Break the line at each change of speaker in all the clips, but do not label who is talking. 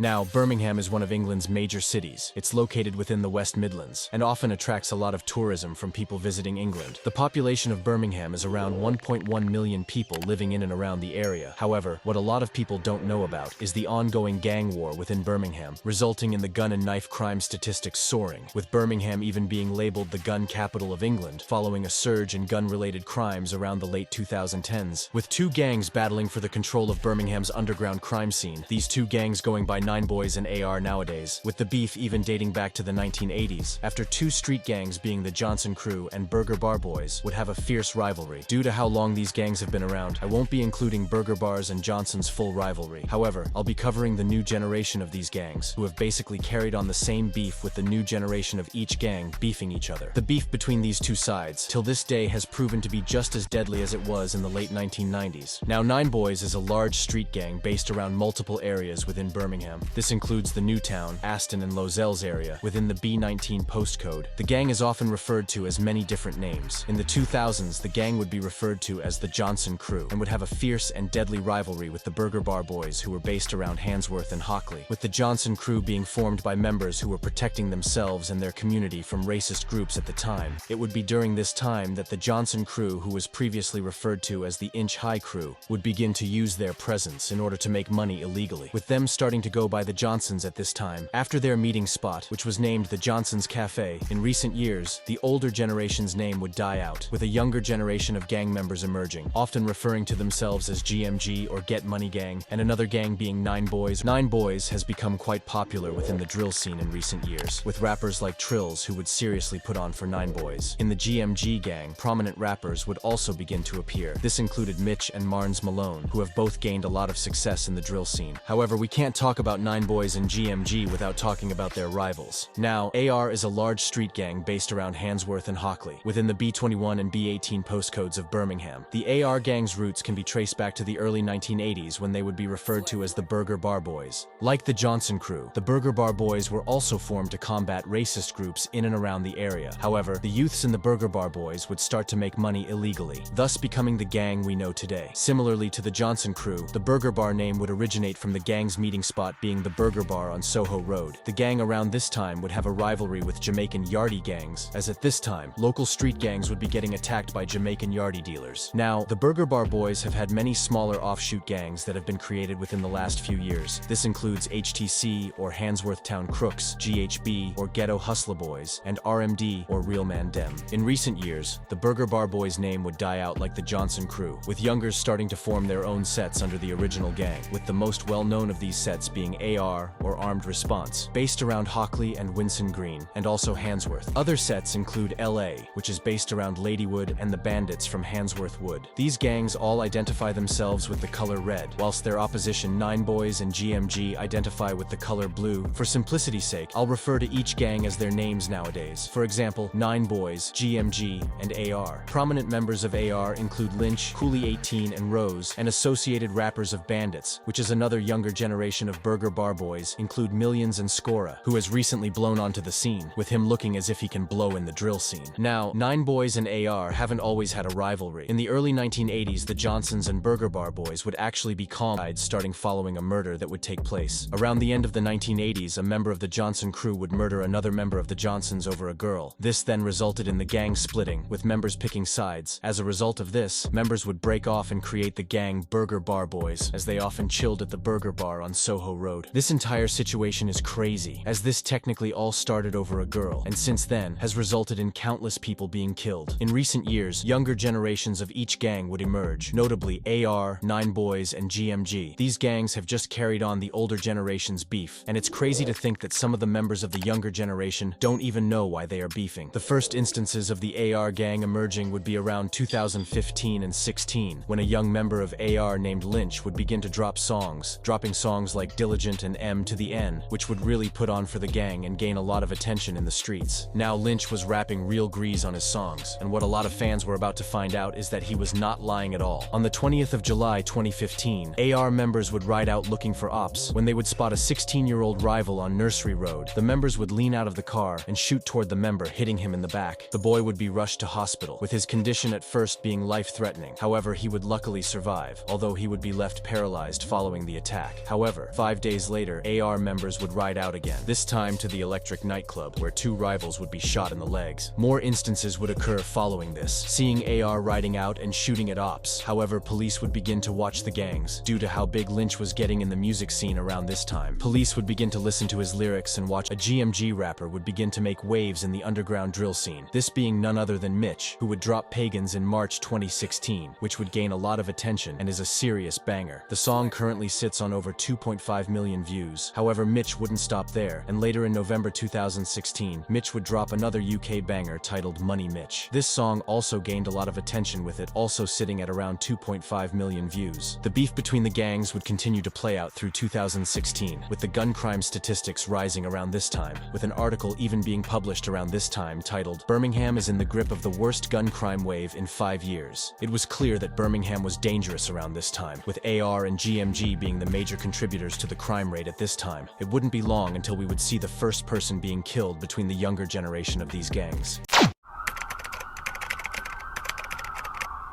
Now, Birmingham is one of England's major cities. It's located within the West Midlands, and often attracts a lot of tourism from people visiting England. The population of Birmingham is around 1.1 million people living in and around the area. However, what a lot of people don't know about is the ongoing gang war within Birmingham, resulting in the gun and knife crime statistics soaring, with Birmingham even being labeled the gun capital of England, following a surge in gun-related crimes around the late 2010s. With two gangs battling for the control of Birmingham's underground crime scene, these two gangs going by Nine Boys and AR nowadays, with the beef even dating back to the 1980s, after two street gangs being the Johnson Crew and Burger Bar Boys would have a fierce rivalry. Due to how long these gangs have been around, I won't be including Burger Bar's and Johnson's full rivalry. However, I'll be covering the new generation of these gangs, who have basically carried on the same beef with the new generation of each gang beefing each other. The beef between these two sides, till this day, has proven to be just as deadly as it was in the late 1990s. Now, Nine Boys is a large street gang based around multiple areas within Birmingham. This includes the Newtown, Aston and Lozells area within the B19 postcode. The gang is often referred to as many different names. In the 2000s, the gang would be referred to as the Johnson Crew and would have a fierce and deadly rivalry with the Burger Bar Boys, who were based around Handsworth and Hockley, with the Johnson Crew being formed by members who were protecting themselves and their community from racist groups at the time. It would be during this time that the Johnson Crew, who was previously referred to as the Inch High Crew, would begin to use their presence in order to make money illegally, with them starting to go by the Johnsons at this time, after their meeting spot, which was named the Johnson's Cafe. In recent years, the older generation's name would die out, with a younger generation of gang members emerging, often referring to themselves as GMG or Get Money Gang, and another gang being Nine Boys. Nine Boys has become quite popular within the drill scene in recent years, with rappers like Trills who would seriously put on for Nine Boys. In the GMG gang, prominent rappers would also begin to appear. This included Mitch and Marnes Malone, who have both gained a lot of success in the drill scene. However, we can't talk about Nine Boys and GMG without talking about their rivals. Now, AR is a large street gang based around Handsworth and Hockley, within the B21 and B18 postcodes of Birmingham. The AR gang's roots can be traced back to the early 1980s, when they would be referred to as the Burger Bar Boys. Like the Johnson Crew, the Burger Bar Boys were also formed to combat racist groups in and around the area. However, the youths in the Burger Bar Boys would start to make money illegally, thus becoming the gang we know today. Similarly to the Johnson Crew, the Burger Bar name would originate from the gang's meeting spot being the Burger Bar on Soho Road. The gang around this time would have a rivalry with Jamaican yardie gangs, as at this time, local street gangs would be getting attacked by Jamaican yardie dealers. Now, the Burger Bar Boys have had many smaller offshoot gangs that have been created within the last few years. This includes HTC or Handsworth Town Crooks, GHB or Ghetto Hustler Boys, and RMD or Real Man Dem. In recent years, the Burger Bar Boys name would die out like the Johnson Crew, with youngers starting to form their own sets under the original gang, with the most well-known of these sets being AR or Armed Response, based around Hockley and Winson Green, and also Handsworth. Other sets include LA, which is based around Ladywood, and the Bandits from Handsworth Wood. These gangs all identify themselves with the color red, whilst their opposition Nine Boys and GMG identify with the color blue. For simplicity's sake, I'll refer to each gang as their names nowadays. For example, Nine Boys, GMG, and AR. Prominent members of AR include Lynch, Coolie 18, and Rose, and associated rappers of Bandits, which is another younger generation of Burger Bar Boys, include Millions and Scora, who has recently blown onto the scene, with him looking as if he can blow in the drill scene. Now, Nine Boys and AR haven't always had a rivalry. In the early 1980s, the Johnsons and Burger Bar Boys would actually be comrades, starting following a murder that would take place. Around the end of the 1980s, a member of the Johnson Crew would murder another member of the Johnsons over a girl. This then resulted in the gang splitting, with members picking sides. As a result of this, members would break off and create the gang Burger Bar Boys, as they often chilled at the Burger Bar on Soho Road. This entire situation is crazy, as this technically all started over a girl, and since then, has resulted in countless people being killed. In recent years, younger generations of each gang would emerge, notably AR, Nine Boys, and GMG. These gangs have just carried on the older generation's beef, and it's crazy to think that some of the members of the younger generation don't even know why they are beefing. The first instances of the AR gang emerging would be around 2015 and 16, when a young member of AR named Lynch would begin to dropping songs like Diligent and M to the N, which would really put on for the gang and gain a lot of attention in the streets. Now, Lynch was rapping real grease on his songs, and what a lot of fans were about to find out is that he was not lying at all. On the 20th of July 2015, AR members would ride out looking for ops. When they would spot a 16-year-old rival on Nursery Road, the members would lean out of the car and shoot toward the member, hitting him in the back. The boy would be rushed to hospital, with his condition at first being life-threatening. However, he would luckily survive, although he would be left paralyzed following the attack. However, 5 days days later, AR members would ride out again, this time to the Electric nightclub, where two rivals would be shot in the legs. More instances would occur following this, seeing AR riding out and shooting at ops. However, police would begin to watch the gangs, due to how big Lynch was getting in the music scene around this time. Police would begin to listen to his lyrics and watch a GMG rapper would begin to make waves in the underground drill scene, this being none other than Mitch, who would drop Pagans in March 2016, which would gain a lot of attention and is a serious banger. The song currently sits on over 2.5 million views. However, Mitch wouldn't stop there, and later in November 2016, Mitch would drop another UK banger titled Money Mitch. This song also gained a lot of attention, with it also sitting at around 2.5 million views. The beef between the gangs would continue to play out through 2016, with the gun crime statistics rising around this time, with an article even being published around this time titled, "Birmingham is in the grip of the worst gun crime wave in 5 years." It was clear that Birmingham was dangerous around this time, with AR and GMG being the major contributors to the crime rate at this time. It wouldn't be long until we would see the first person being killed between the younger generation of these gangs.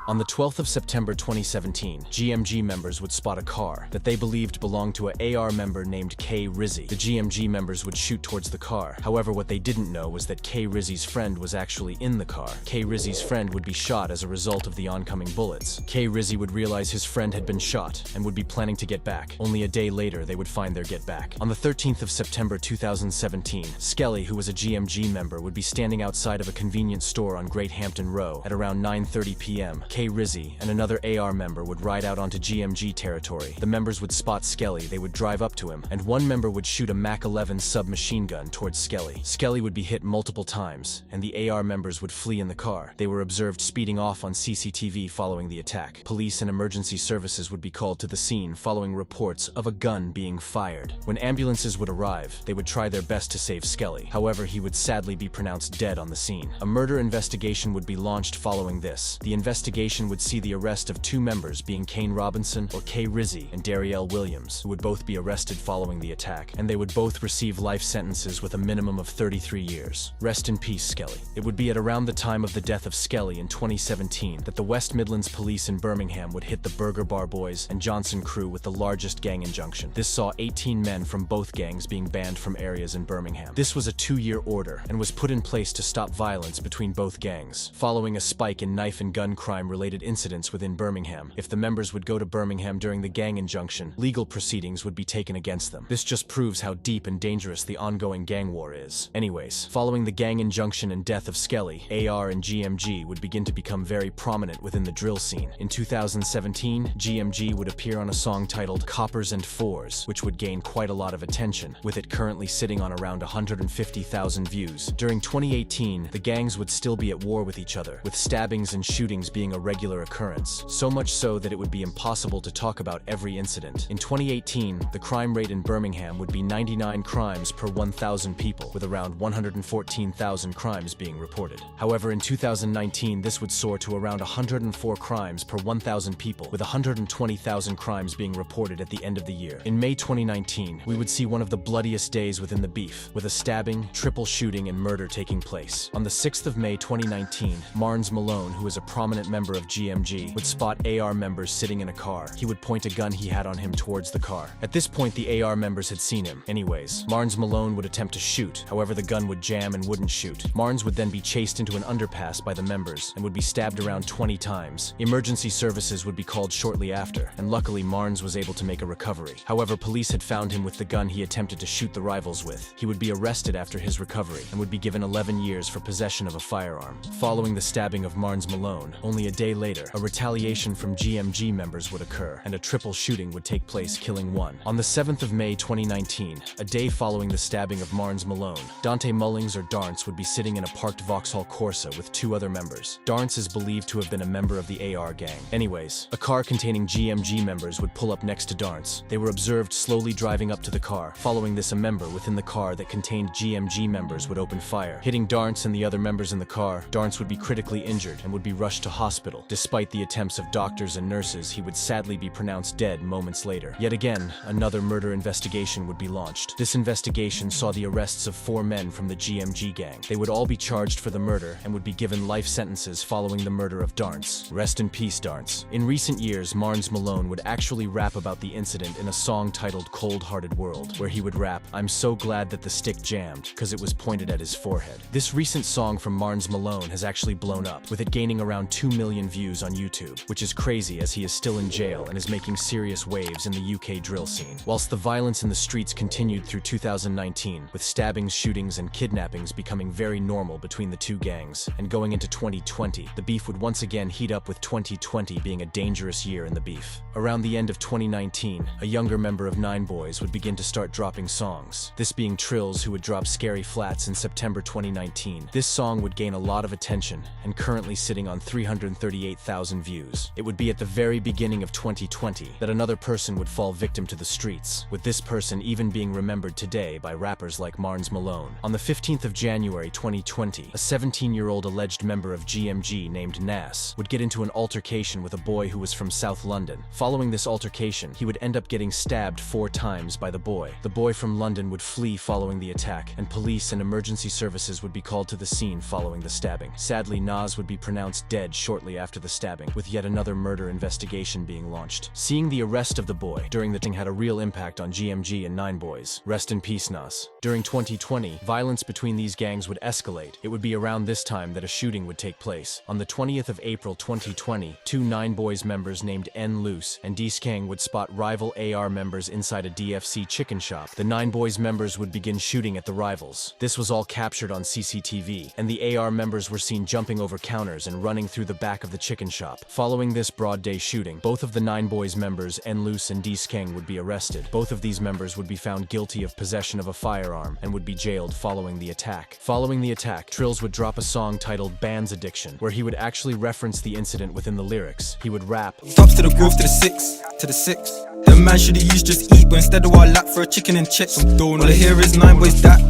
On the 12th of September 2017, GMG members would spot a car that they believed belonged to a AR member named K. Rizzy. The GMG members would shoot towards the car. However, what they didn't know was that K. Rizzy's friend was actually in the car. K. Rizzy's friend would be shot as a result of the oncoming bullets. K. Rizzy would realize his friend had been shot and would be planning to get back. Only a day later, they would find their get back. On the 13th of September 2017, Skelly, who was a GMG member, would be standing outside of a convenience store on Great Hampton Row at around 9:30 p.m. K. Rizzy and another AR member would ride out onto GMG territory. The members would spot Skelly, they would drive up to him, and one member would shoot a Mac 11 submachine gun towards Skelly. Skelly would be hit multiple times, and the AR members would flee in the car. They were observed speeding off on CCTV following the attack. Police and emergency services would be called to the scene following reports of a gun being fired. When ambulances would arrive, they would try their best to save Skelly. However, he would sadly be pronounced dead on the scene. A murder investigation would be launched following this. The investigation would see the arrest of two members, being Kane Robinson, or K. Rizzy, and Darielle Williams, who would both be arrested following the attack, and they would both receive life sentences with a minimum of 33 years. Rest in peace, Skelly. It would be at around the time of the death of Skelly in 2017 that the West Midlands Police in Birmingham would hit the Burger Bar Boys and Johnson crew with the largest gang injunction. This saw 18 men from both gangs being banned from areas in Birmingham. This was a 2-year order and was put in place to stop violence between both gangs, following a spike in knife and gun crime-related incidents within Birmingham. If the members would go to Birmingham during the gang injunction, legal proceedings would be taken against them. This just proves how deep and dangerous the ongoing gang war is. Anyways, following the gang injunction and death of Skelly, AR and GMG would begin to become very prominent within the drill scene. In 2017, GMG would appear on a song titled Coppers and Fours, which would gain quite a lot of attention, with it currently sitting on around 150,000 views. During 2018, the gangs would still be at war with each other, with stabbings and shootings being a regular occurrence, so much so that it would be impossible to talk about every incident. In 2018, the crime rate in Birmingham would be 99 crimes per 1,000 people, with around 114,000 crimes being reported. However, in 2019, this would soar to around 104 crimes per 1,000 people, with 120,000 crimes being reported at the end of the year. In May 2019, we would see one of the bloodiest days within the beef, with a stabbing, triple shooting, and murder taking place. On the 6th of May 2019, Marnes Malone, who is a prominent member of GMG, would spot AR members sitting in a car. He would point a gun he had on him towards the car. At this point, the AR members had seen him. Anyways, Marnes Malone would attempt to shoot. However, the gun would jam and wouldn't shoot. Marnes would then be chased into an underpass by the members and would be stabbed around 20 times. Emergency services would be called shortly after, and luckily Marnes was able to make a recovery. However, police had found him with the gun he attempted to shoot the rivals with. He would be arrested after his recovery and would be given 11 years for possession of a firearm. Following the stabbing of Marnes Malone, only a day later, a retaliation from GMG members would occur, and a triple shooting would take place, killing one. On the 7th of May 2019, a day following the stabbing of Marnes Malone, Dante Mullings or Darntz would be sitting in a parked Vauxhall Corsa with two other members. Darntz is believed to have been a member of the AR gang. Anyways, a car containing GMG members would pull up next to Darntz. They were observed slowly driving up to the car. Following this, a member within the car that contained GMG members would open fire, hitting Darntz and the other members in the car. Darntz would be critically injured and would be rushed to hospital hospital. Despite the attempts of doctors and nurses, he would sadly be pronounced dead moments later. Yet again, another murder investigation would be launched. This investigation saw the arrests of 4 men from the GMG gang. They would all be charged for the murder and would be given life sentences following the murder of Darntz. Rest in peace, Darntz. In recent years, Marnes Malone would actually rap about the incident in a song titled Cold-Hearted World, where he would rap, "I'm so glad that the stick jammed," because it was pointed at his forehead. This recent song from Marnes Malone has actually blown up, with it gaining around 2 million views on YouTube, which is crazy as he is still in jail and is making serious waves in the UK drill scene. Whilst the violence in the streets continued through 2019, with stabbings, shootings, and kidnappings becoming very normal between the two gangs, and going into 2020, the beef would once again heat up, with 2020 being a dangerous year in the beef. Around the end of 2019, a younger member of Nine Boys would begin to start dropping songs, this being Trills, who would drop Scary Flats in September 2019. This song would gain a lot of attention, and currently sitting on 338,000 views. It would be at the very beginning of 2020 that another person would fall victim to the streets, with this person even being remembered today by rappers like Marnes Malone. On the 15th of January 2020, a 17-year-old alleged member of GMG named Nas would get into an altercation with a boy who was from South London. Following this altercation, he would end up getting stabbed 4 times by the boy. The boy from London would flee following the attack, and police and emergency services would be called to the scene following the stabbing. Sadly, Nas would be pronounced dead shortly after the stabbing, with yet another murder investigation being launched. Seeing the arrest of the boy during the thing had a real impact on GMG and Nine Boys. Rest in peace, Nas. During 2020, violence between these gangs would escalate. It would be around this time that a shooting would take place. On the 20th of April 2020, 2 Nine Boys members named N. Loose and D. Skang would spot rival AR members inside a DFC chicken shop. The Nine Boys members would begin shooting at the rivals. This was all captured on CCTV, and the AR members were seen jumping over counters and running through the back of the chicken shop. Following this broad day shooting, both of the Nine Boys members, N. Loose and D. Skang, would be arrested. Both of these members would be found guilty of possession of a firearm and would be jailed following the attack. Following the attack, Trills would drop a song titled Band's Addiction, where he would actually reference the incident within the lyrics. He would rap,
"Tops to the growth, to the six, to the six. The man should have used just eat, but instead of our lap for a chicken and chips. All I hear is Nine Boys that.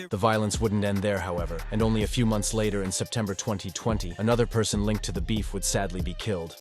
The violence wouldn't end there, however, and only a few months later, in September 2020, another person linked to the beef would sadly be killed.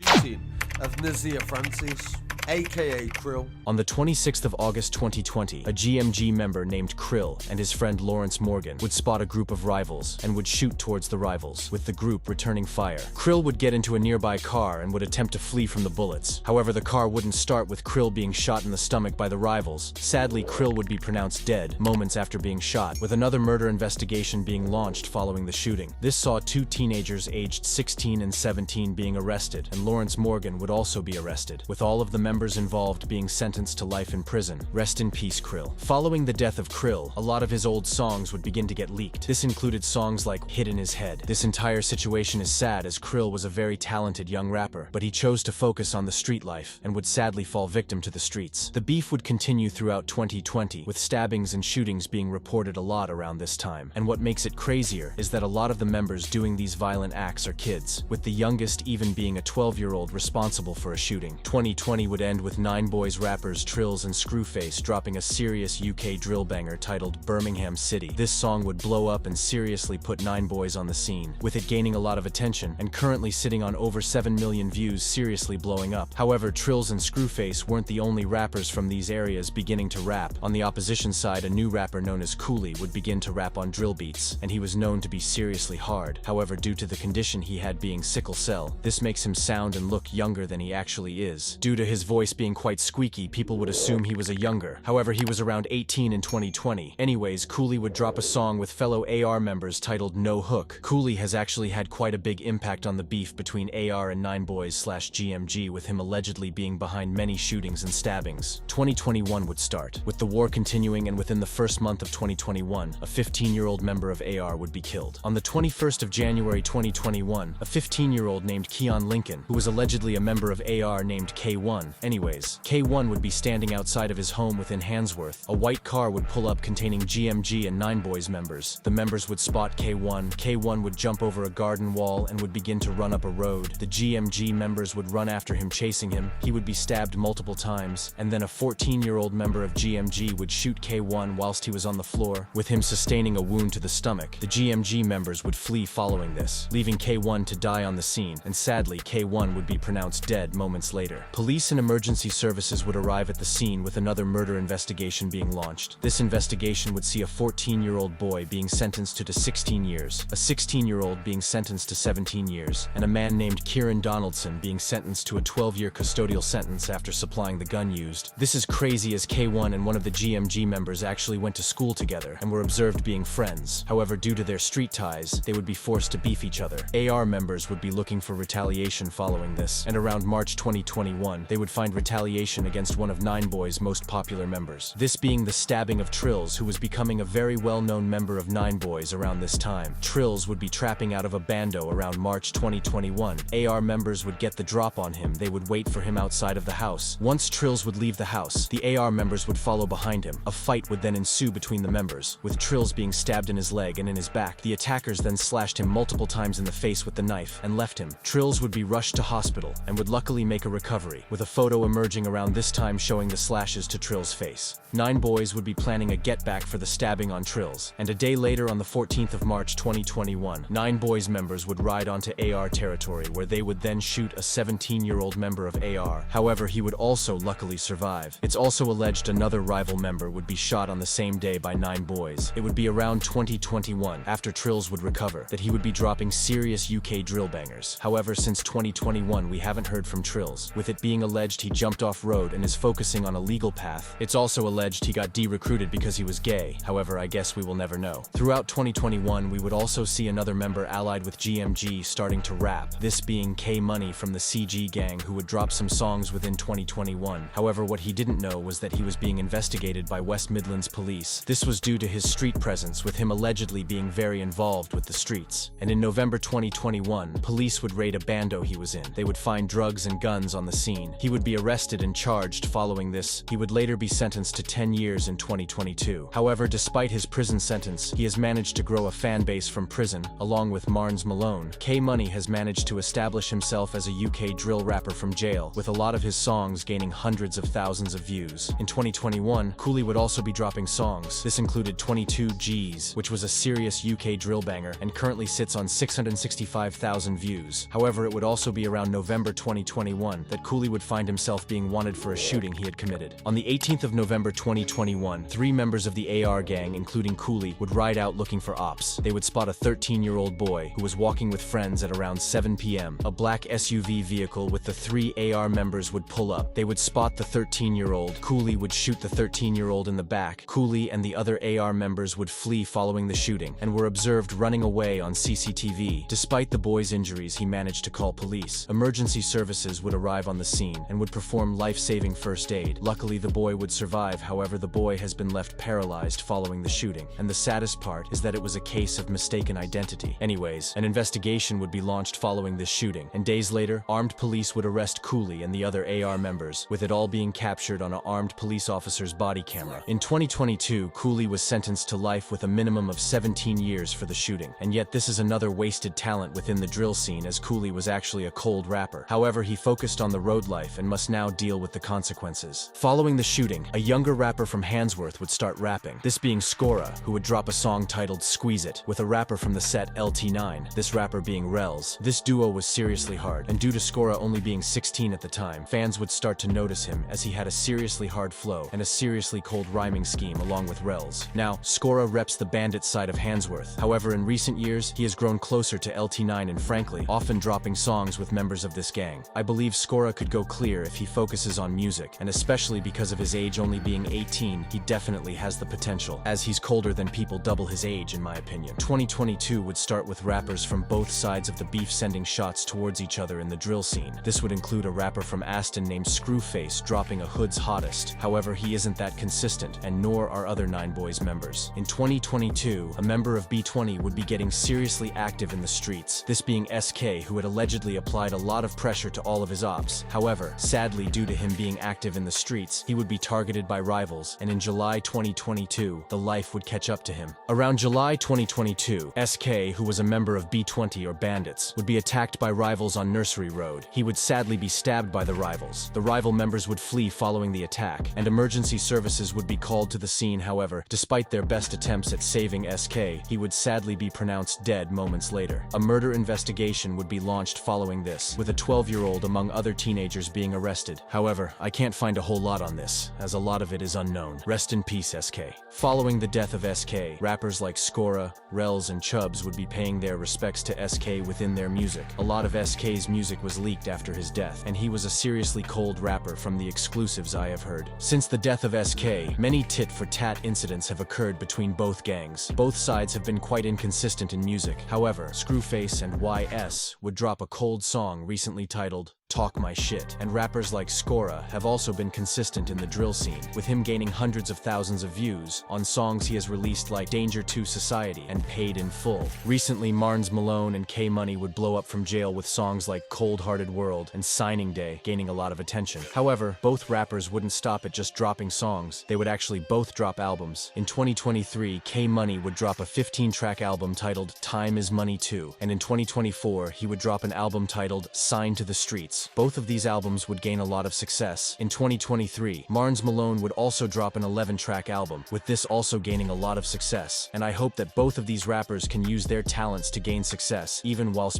Francis, aka Crill.
On the 26th of August 2020, a GMG member named Crill and his friend Lawrence Morgan would spot a group of rivals and would shoot towards the rivals, with the group returning fire. Crill would get into a nearby car and would attempt to flee from the bullets. However, the car wouldn't start, with Crill being shot in the stomach by the rivals. Sadly, Crill would be pronounced dead moments after being shot, with another murder investigation being launched following the shooting. This saw 2 teenagers aged 16 and 17 being arrested, and Lawrence Morgan would also be arrested, with all of the members involved being sentenced to life in prison. Rest in peace, Crill. Following the death of Crill, a lot of his old songs would begin to get leaked. This included songs like Hit in His Head. This entire situation is sad, as Crill was a very talented young rapper, but he chose to focus on the street life and would sadly fall victim to the streets. The beef would continue throughout 2020, with stabbings and shootings being reported a lot around this time. And what makes it crazier is that a lot of the members doing these violent acts are kids, with the youngest even being a 12-year-old responsible for a shooting. 2020 would end with Nine Boys rappers Trills and Screwface dropping a serious UK drill banger titled Birmingham City. This song would blow up and seriously put Nine Boys on the scene, with it gaining a lot of attention and currently sitting on over 7 million views, seriously blowing up. However, Trills and Screwface weren't the only rappers from these areas beginning to rap. On the opposition side, a new rapper known as Coolie would begin to rap on drill beats, and he was known to be seriously hard. However, due to the condition he had being sickle cell, this makes him sound and look younger than he actually is. Due to his voice being quite squeaky, people would assume he was a younger. However, he was around 18 in 2020. Anyways, Coolie would drop a song with fellow AR members titled No Hook. Coolie has actually had quite a big impact on the beef between AR and Nine Boys / GMG, with him allegedly being behind many shootings and stabbings. 2021 would start, with the war continuing, and within the first month of 2021, a 15-year-old member of AR would be killed. On the 21st of January 2021, a 15-year-old named Keon Lincoln, who was allegedly a member of AR named K1. Anyways, K1 would be standing outside of his home within Handsworth. A white car would pull up containing GMG and Nine Boys members. The members would spot K1. K1 would jump over a garden wall and would begin to run up a road. The GMG members would run after him, chasing him. He would be stabbed multiple times, and then a 14-year-old member of GMG would shoot K1 whilst he was on the floor, with him sustaining a wound to the stomach. The GMG members would flee following this, leaving K1 to die on the scene, and sadly, K1 would be pronounced dead moments later. Police and emergency services would arrive at the scene with another murder investigation being launched. This investigation would see a 14-year-old boy being sentenced to 16 years, a 16-year-old being sentenced to 17 years, and a man named Kieran Donaldson being sentenced to a 12-year custodial sentence after supplying the gun used. This is crazy, as K1 and one of the GMG members actually went to school together and were observed being friends. However, due to their street ties, they would be forced to beef each other. AR members would be looking for retaliation following this, and around March 2021, they would find retaliation against one of Nine Boy's most popular members. This being the stabbing of Trills, who was becoming a very well-known member of Nine Boys around this time. Trills would be trapping out of a bando around March 2021. AR members would get the drop on him. They would wait for him outside of the house. Once Trills would leave the house, the AR members would follow behind him. A fight would then ensue between the members, with Trills being stabbed in his leg and in his back. The attackers then slashed him multiple times in the face with the knife and left him. Trills would be rushed to hospital and would luckily make a recovery, with a photo emerging around this time showing the slashes to Trills' face. Nine Boys would be planning a get-back for the stabbing on Trills, and a day later on the 14th of March 2021, Nine Boys members would ride onto AR territory, where they would then shoot a 17-year-old member of AR. However, he would also luckily survive. It's also alleged another rival member would be shot on the same day by Nine Boys. It would be around 2021, after Trills would recover, that he would be dropping serious UK drill bangers. However, since 2021 we haven't heard from Trills, with it being alleged he jumped off road and is focusing on a legal path. It's also alleged he got de-recruited because he was gay. However, I guess we will never know. Throughout 2021 we would also see another member allied with GMG starting to rap, this being K-Money from the CG gang, who would drop some songs within 2021. However, what he didn't know was that he was being investigated by West Midlands police. This was due to his street presence, with him allegedly being very involved with the streets. And in November 2021, police would raid a bando he was in. They would find drugs and guns on the scene. He would be arrested and charged. Following this, he would later be sentenced to 10 years in 2022. However, despite his prison sentence, he has managed to grow a fan base from prison. Along with Marnes Malone, K-Money has managed to establish himself as a UK drill rapper from jail, with a lot of his songs gaining hundreds of thousands of views. In 2021, Coolie would also be dropping songs. This included 22 Gs, which was a serious UK drill banger and currently sits on 665,000 views. However, it would also be around November 2021 that Coolie would find himself being wanted for a shooting he had committed. On the 18th of November 2021, 3 members of the AR gang, including Coolie, would ride out looking for ops. They would spot a 13-year-old boy who was walking with friends at around 7 p.m. A black SUV vehicle with the 3 AR members would pull up. They would spot the 13-year-old. Coolie would shoot the 13-year-old in the back. Coolie and the other AR members would flee following the shooting and were observed running away on CCTV. Despite the boy's injuries, he managed to call police. Emergency services would arrive on the scene and would perform life-saving first aid. Luckily, the boy would survive. However, the boy has been left paralyzed following the shooting, and the saddest part is that it was a case of mistaken identity. Anyways, an investigation would be launched following this shooting, and days later, armed police would arrest Coolie and the other AR members, with it all being captured on an armed police officer's body camera. In 2022, Coolie was sentenced to life with a minimum of 17 years for the shooting, and yet this is another wasted talent within the drill scene, as Coolie was actually a cold rapper. However, he focused on the road life and must now deal with the consequences. Following the shooting, a younger rapper from Handsworth would start rapping, this being Scora, who would drop a song titled Squeeze It, with a rapper from the set LT9, this rapper being Rels. This duo was seriously hard, and due to Scora only being 16 at the time, fans would start to notice him, as he had a seriously hard flow and a seriously cold rhyming scheme along with Rels. Now, Scora reps the bandit side of Handsworth. However, in recent years, he has grown closer to LT9 and frankly, often dropping songs with members of this gang. I believe Scora could go clear if he focuses on music, and especially because of his age only being 18, he definitely has the potential, as he's colder than people double his age in my opinion. 2022 would start with rappers from both sides of the beef sending shots towards each other in the drill scene. This would include a rapper from Aston named Screwface dropping a Hood's Hottest. However, he isn't that consistent, and nor are other Nine Boys members. In 2022, a member of B20 would be getting seriously active in the streets, this being SK, who had allegedly applied a lot of pressure to all of his ops. However, sadly, due to him being active in the streets, he would be targeted by rivals, and in July 2022, the life would catch up to him. Around July 2022, SK, who was a member of B20 or Bandits, would be attacked by rivals on Nursery Road. He would sadly be stabbed by the rivals. The rival members would flee following the attack, and emergency services would be called to the scene. However, despite their best best attempts at saving SK, he would sadly be pronounced dead moments later. A murder investigation would be launched following this, with a 12-year-old among other teenagers being arrested. However, I can't find a whole lot on this, as a lot of it is unknown. Rest in peace, SK. Following the death of SK, rappers like Skora, Rells, and Chubbs would be paying their respects to SK within their music. A lot of SK's music was leaked after his death, and he was a seriously cold rapper from the exclusives I have heard. Since the death of SK, many tit-for-tat incidents have occurred between both gangs. Both sides have been quite inconsistent in music. However, Screwface and YS would drop a cold song recently titled Talk My Shit, and rappers like Skora have also been consistent in the drill scene, with him gaining hundreds of thousands of views on songs he has released like Danger to Society and Paid in Full. Recently, Marnes Malone and K-Money would blow up from jail with songs like Cold Hearted World and Signing Day, gaining a lot of attention. However, both rappers wouldn't stop at just dropping songs, they would actually both drop albums. In 2023, K-Money would drop a 15-track album titled Time Is Money 2, and in 2024, he would drop an album titled Sign to the Streets. Both of these albums would gain a lot of success. In 2023, Marnes Malone would also drop an 11-track album, with this also gaining a lot of success, and I hope that both of these rappers can use their talents to gain success, even while